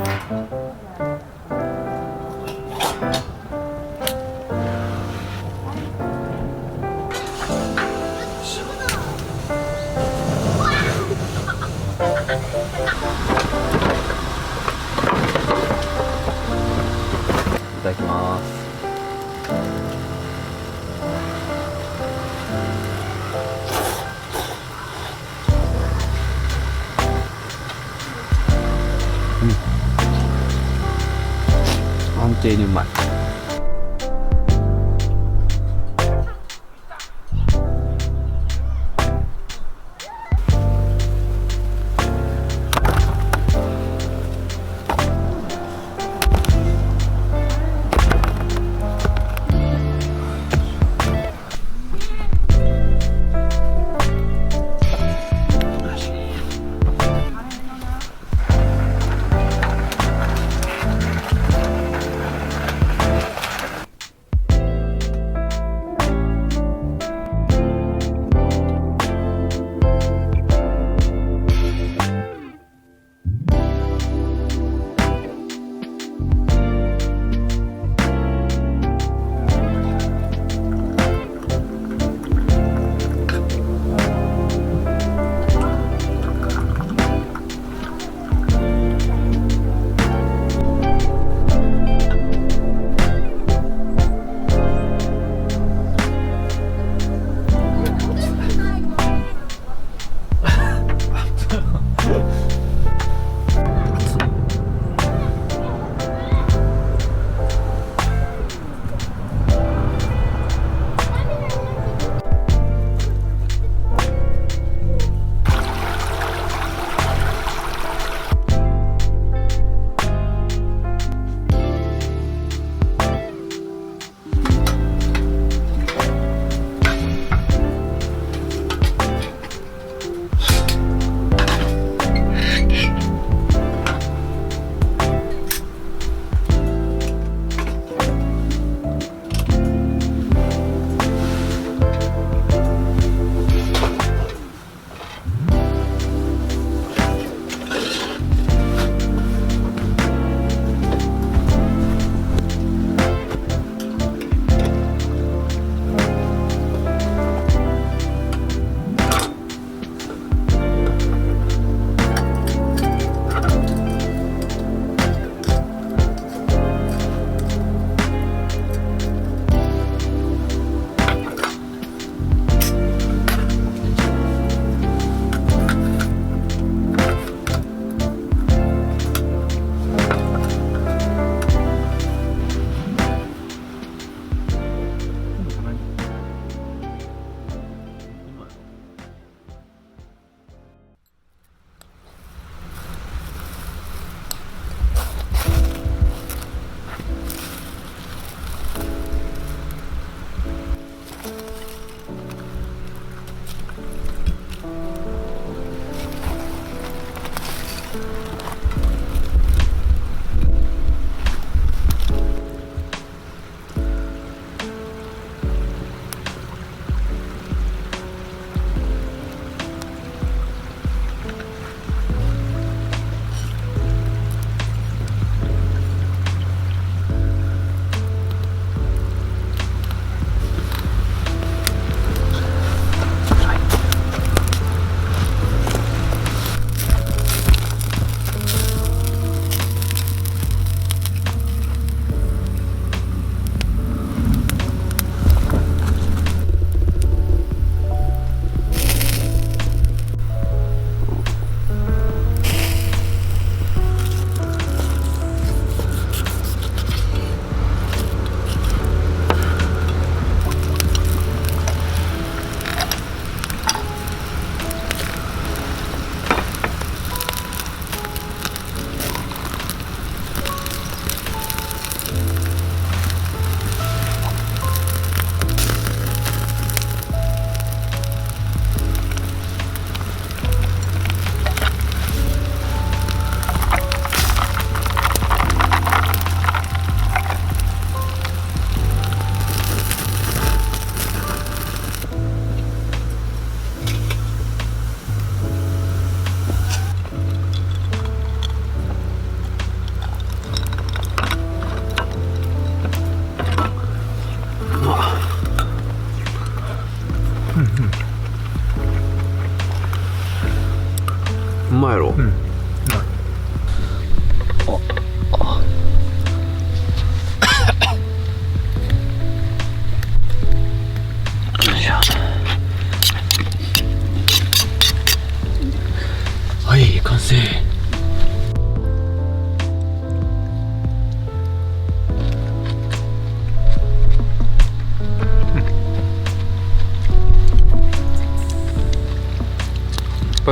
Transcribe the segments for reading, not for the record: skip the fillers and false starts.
いただきます。安定にうまい。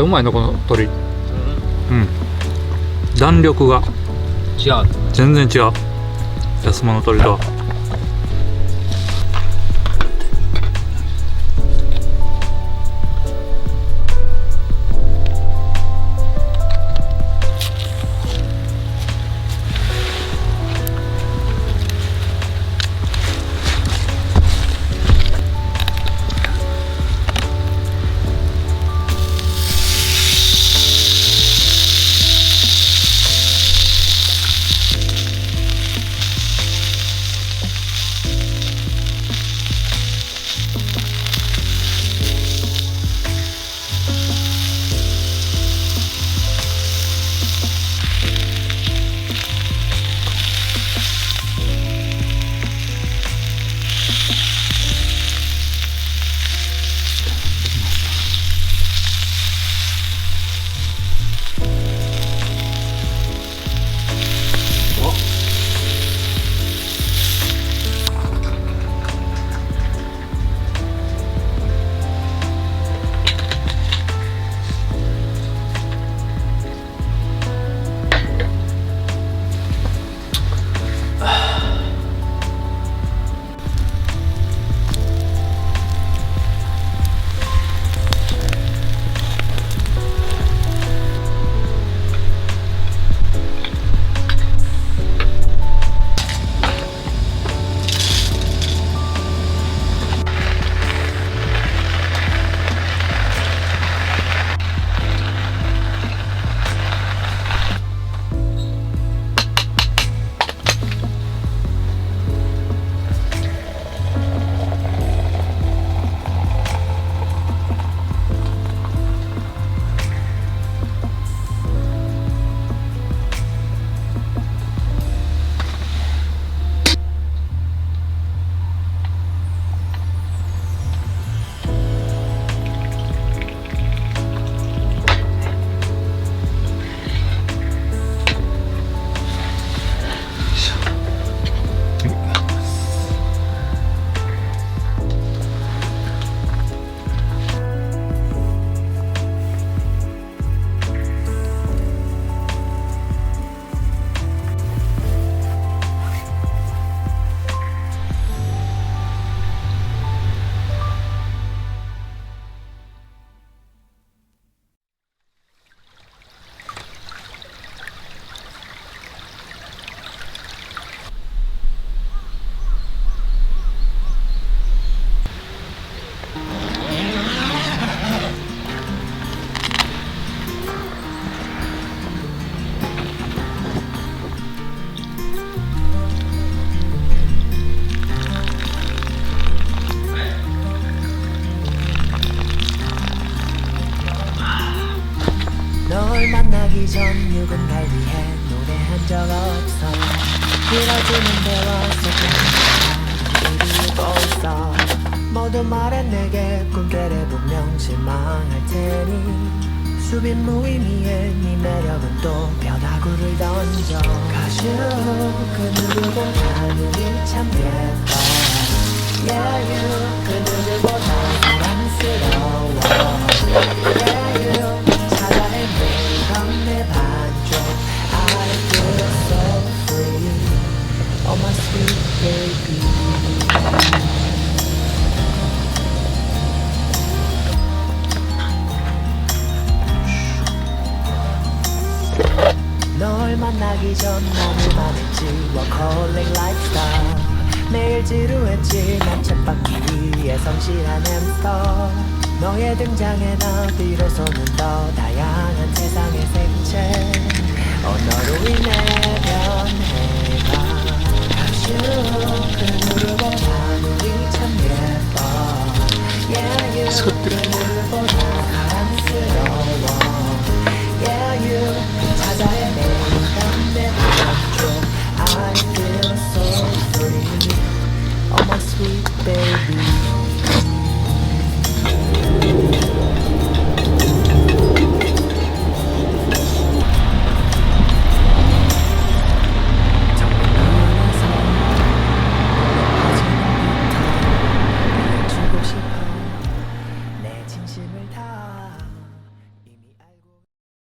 ぱいうまいなこの鶏。うん弾力が違う。全然違う安物の鶏とは。널 만나기 전 누군가를 위해 노래한 적 없어. 길어지는 대화 속에 이루고 있어. 모두 말해 내게 꿈결에 분명 실망할 테니 수빈 무의미해 네 매력은 또 벼다구를 던져. 가슈 그 누구도 하늘이 참 예뻐. Yeah you 그 누구보다 사랑스러워. Yeah you 찾아낸 매일밤 내 반쪽. I feel so free. Oh my sweet baby. 널 만나기 전 너무 반했지. Workaholic lifestyle. 매일 지루했지. 난 쳇바퀴 위에 성실한 햄스터. 너의 등장에 나 비로소는 더 다양한 세상의 생체. 너로 인해 변해가. 가슈 그 누구보다 하늘이 참 예뻐. Yeah you 그 누구보다 사랑스러워. Yeah you 찾아 헤매던 내 반쪽. I feel so free. Oh my sweet baby. 주고 싶어 내 진심을 다.